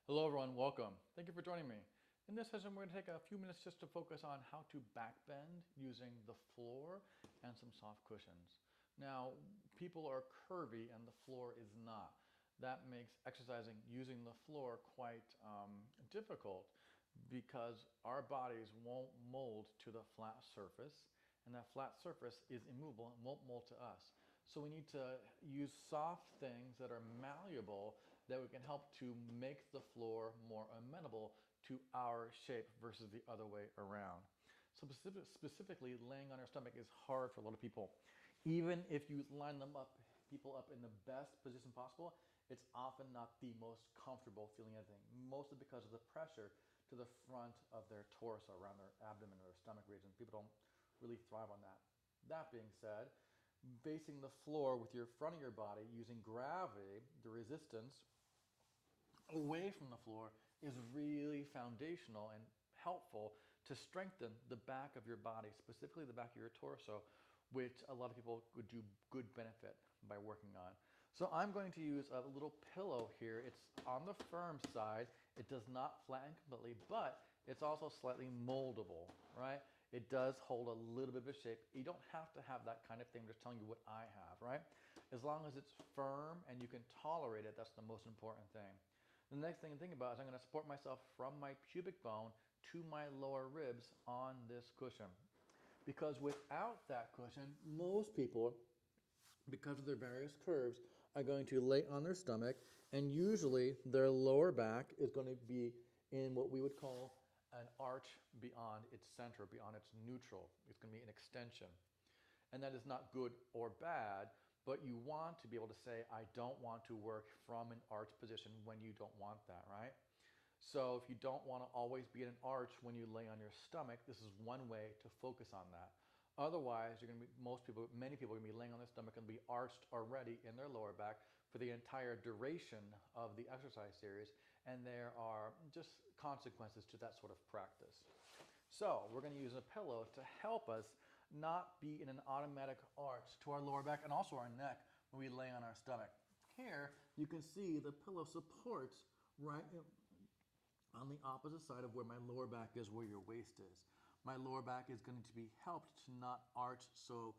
Hello everyone, welcome. Thank you for joining me. In this session, we're going to take a few minutes just to focus on how to backbend using the floor and some soft cushions. Now, people are curvy and the floor is not. That makes exercising using the floor quite difficult because our bodies won't mold to the flat surface, and that flat surface is immovable and won't mold to us. So we need to use soft things that are malleable that we can help to make the floor more amenable to our shape versus the other way around. So specifically, laying on our stomach is hard for a lot of people. Even if you line people up in the best position possible, it's often not the most comfortable feeling anything, mostly because of the pressure to the front of their torso, around their abdomen or their stomach region. People don't really thrive on that. That being said, facing the floor with your front of your body using gravity, the resistance away from the floor is really foundational and helpful to strengthen the back of your body, specifically the back of your torso, which a lot of people would do good benefit by working on. So I'm going to use a little pillow here. It's on the firm side. It does not flatten completely, but it's also slightly moldable, right? It does hold a little bit of a shape. You don't have to have that kind of thing. I'm just telling you what I have, right? As long as it's firm and you can tolerate it, that's the most important thing. The next thing to think about is I'm going to support myself from my pubic bone to my lower ribs on this cushion. Because without that cushion, most people, because of their various curves, are going to lay on their stomach, and usually their lower back is going to be in what we would call an arch beyond its center, beyond its neutral. It's going to be an extension. And that is not good or bad, but you want to be able to say, I don't want to work from an arch position when you don't want that, right? So if you don't want to always be in an arch when you lay on your stomach, this is one way to focus on that. Otherwise, you're going to be, many people are going to be laying on their stomach and be arched already in their lower back for the entire duration of the exercise series, and there are just consequences to that sort of practice. So we're going to use a pillow to help us not be in an automatic arch to our lower back and also our neck when we lay on our stomach. Here, you can see the pillow supports right on the opposite side of where my lower back is, where your waist is. My lower back is going to be helped to not arch so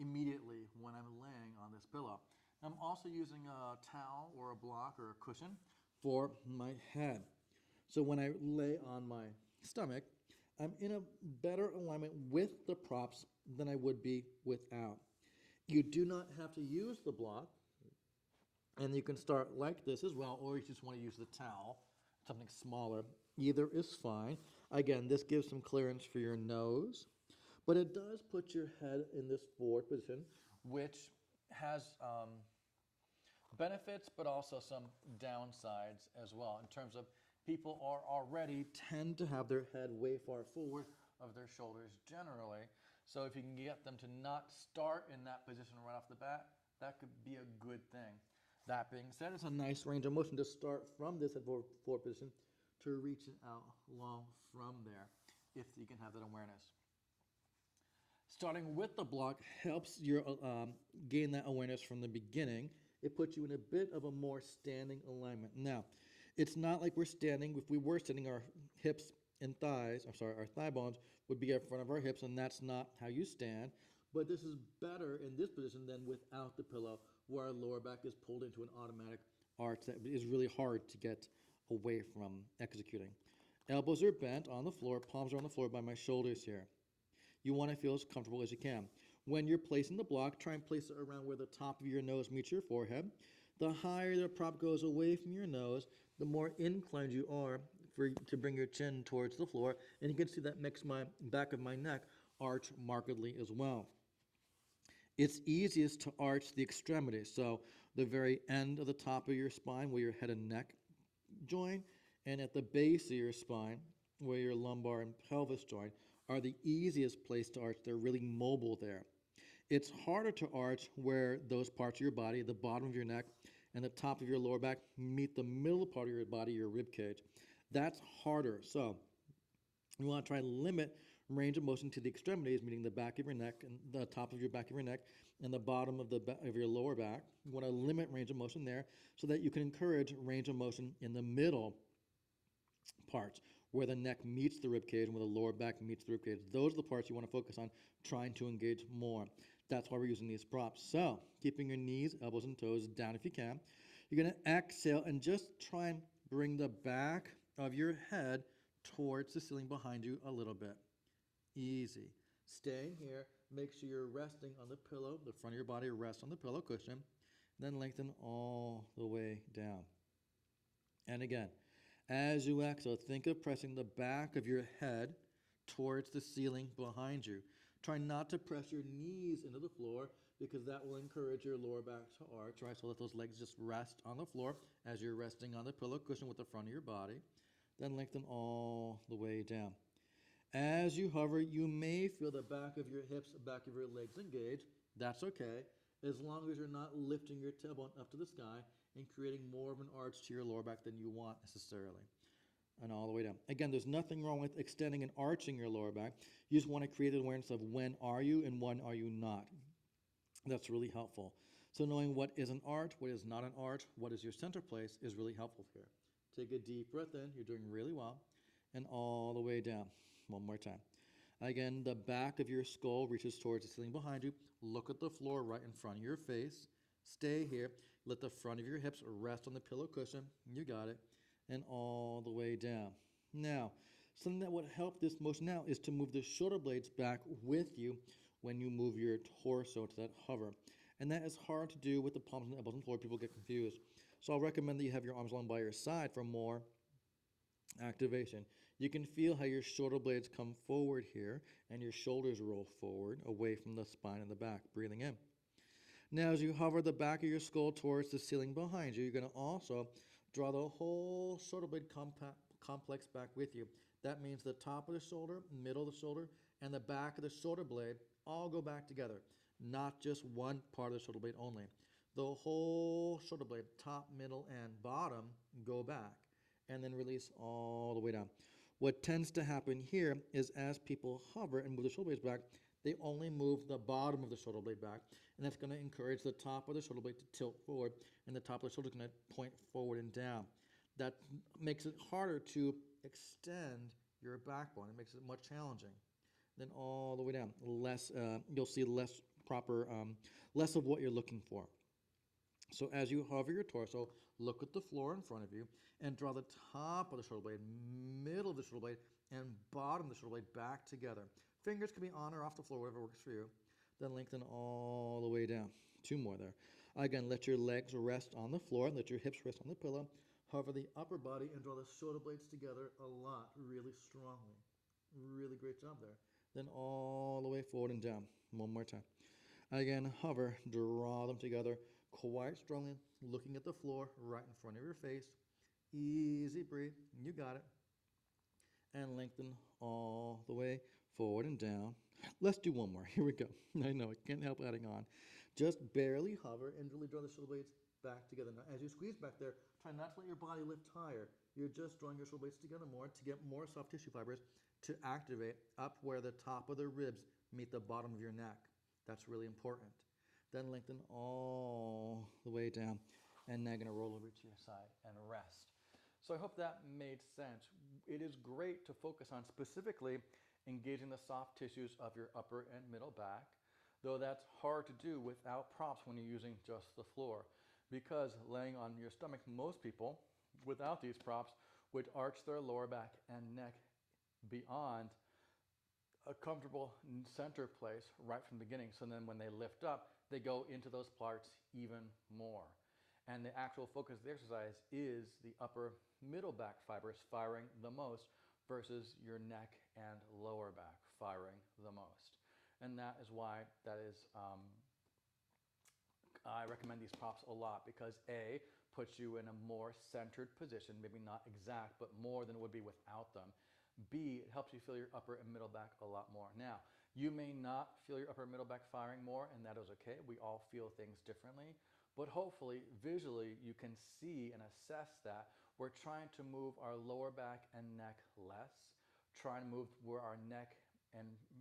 immediately when I'm laying on this pillow. I'm also using a towel or a block or a cushion for my head. So when I lay on my stomach, I'm in a better alignment with the props than I would be without. You do not have to use the block, and you can start like this as well, or you just want to use the towel, something smaller. Either is fine. Again, this gives some clearance for your nose, but it does put your head in this forward position, which has benefits, but also some downsides as well in terms of people are already tend to have their head way far forward of their shoulders generally. So if you can get them to not start in that position right off the bat, that could be a good thing. That being said, it's a nice range of motion to start from this head forward position to reach it out long from there, if you can have that awareness. Starting with the block helps you gain that awareness from the beginning. It puts you in a bit of a more standing alignment. Now, it's not like we're standing. If we were standing, our hips and thighs, our thigh bones would be in front of our hips, and that's not how you stand. But this is better in this position than without the pillow, where our lower back is pulled into an automatic arch that is really hard to get away from executing. Elbows are bent on the floor, palms are on the floor by my shoulders here. You want to feel as comfortable as you can. When you're placing the block, try and place it around where the top of your nose meets your forehead. The higher the prop goes away from your nose, the more inclined you are to bring your chin towards the floor. And you can see that makes my back of my neck arch markedly as well. It's easiest to arch the extremities, so the very end of the top of your spine where your head and neck join, and at the base of your spine where your lumbar and pelvis join are the easiest place to arch. They're really mobile there. It's harder to arch where those parts of your body, the bottom of your neck and the top of your lower back, meet the middle part of your body, your rib cage. That's harder. So you want to try and limit range of motion to the extremities, meaning the back of your neck and the top of your back of your neck and the bottom of of your lower back. You want to limit range of motion there so that you can encourage range of motion in the middle parts where the neck meets the rib cage and where the lower back meets the rib cage. Those are the parts you want to focus on trying to engage more. That's why we're using these props. So, keeping your knees, elbows, and toes down if you can. You're going to exhale and just try and bring the back of your head towards the ceiling behind you a little bit. Easy. Staying here. Make sure you're resting on the pillow. The front of your body rests on the pillow cushion. Then lengthen all the way down. And again, as you exhale, think of pressing the back of your head towards the ceiling behind you. Try not to press your knees into the floor because that will encourage your lower back to arch, right? So let those legs just rest on the floor as you're resting on the pillow cushion with the front of your body. Then lengthen all the way down. As you hover, you may feel the back of your hips, back of your legs engage. That's okay, as long as you're not lifting your tailbone up to the sky and creating more of an arch to your lower back than you want necessarily. And all the way down. Again, there's nothing wrong with extending and arching your lower back. You just want to create an awareness of when are you and when are you not. That's really helpful. So knowing what is an arch, what is not an arch, what is your center place is really helpful here. Take a deep breath in. You're doing really well. And all the way down. One more time. Again, the back of your skull reaches towards the ceiling behind you. Look at the floor right in front of your face. Stay here. Let the front of your hips rest on the pillow cushion. You got it. And all the way down. Now, something that would help this motion now is to move the shoulder blades back with you when you move your torso to that hover. And that is hard to do with the palms and elbows on the floor. People get confused. So I'll recommend that you have your arms along by your side for more activation. You can feel how your shoulder blades come forward here and your shoulders roll forward away from the spine and the back, breathing in. Now, as you hover the back of your skull towards the ceiling behind you, you're going to also draw the whole shoulder blade complex back with you. That means the top of the shoulder, middle of the shoulder, and the back of the shoulder blade all go back together, not just one part of the shoulder blade only. The whole shoulder blade, top, middle, and bottom, go back and then release all the way down. What tends to happen here is as people hover and move the shoulder blades back, they only move the bottom of the shoulder blade back, and that's going to encourage the top of the shoulder blade to tilt forward, and the top of the shoulder is going to point forward and down. That makes it harder to extend your backbone. It makes it much challenging. Then all the way down, you'll see less less of what you're looking for. So as you hover your torso, look at the floor in front of you and draw the top of the shoulder blade, middle of the shoulder blade, and bottom of the shoulder blade back together. Fingers can be on or off the floor, whatever works for you. Then lengthen all the way down. Two more there. Again, let your legs rest on the floor. Let your hips rest on the pillow. Hover the upper body and draw the shoulder blades together a lot, really strongly. Really great job there. Then all the way forward and down. One more time. Again, hover, draw them together quite strongly, looking at the floor right in front of your face. Easy breathe. You got it. And lengthen all the way forward and down. Let's do one more. Here we go. I know, I can't help adding on. Just barely hover and really draw the shoulder blades back together. Now, as you squeeze back there, try not to let your body lift higher. You're just drawing your shoulder blades together more to get more soft tissue fibers to activate up where the top of the ribs meet the bottom of your neck. That's really important. Then lengthen all the way down. And now you're going to roll over to your side and rest. So I hope that made sense. It is great to focus on specifically engaging the soft tissues of your upper and middle back, though that's hard to do without props when you're using just the floor. Because laying on your stomach, most people, without these props, would arch their lower back and neck beyond a comfortable center place right from the beginning. So then when they lift up, they go into those parts even more. And the actual focus of the exercise is the upper middle back fibers firing the most versus your neck and lower back firing the most. And that is why I recommend these props a lot because A, puts you in a more centered position, maybe not exact, but more than it would be without them. B, it helps you feel your upper and middle back a lot more. Now, you may not feel your upper and middle back firing more, and that is okay. We all feel things differently. But hopefully, visually, you can see and assess that we're trying to move our lower back and neck less, trying to move where our neck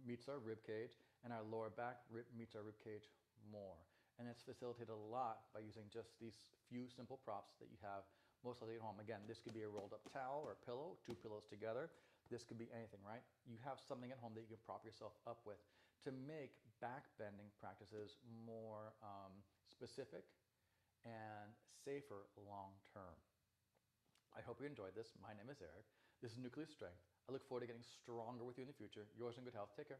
meets our rib cage, and our lower back meets our rib cage more. And it's facilitated a lot by using just these few simple props that you have most likely at home. Again, this could be a rolled up towel or a pillow, two pillows together. This could be anything, right? You have something at home that you can prop yourself up with to make back bending practices more specific and safer long term. I hope you enjoyed this. My name is Eric. This is Nucleus Strength. I look forward to getting stronger with you in the future. Yours in good health. Take care.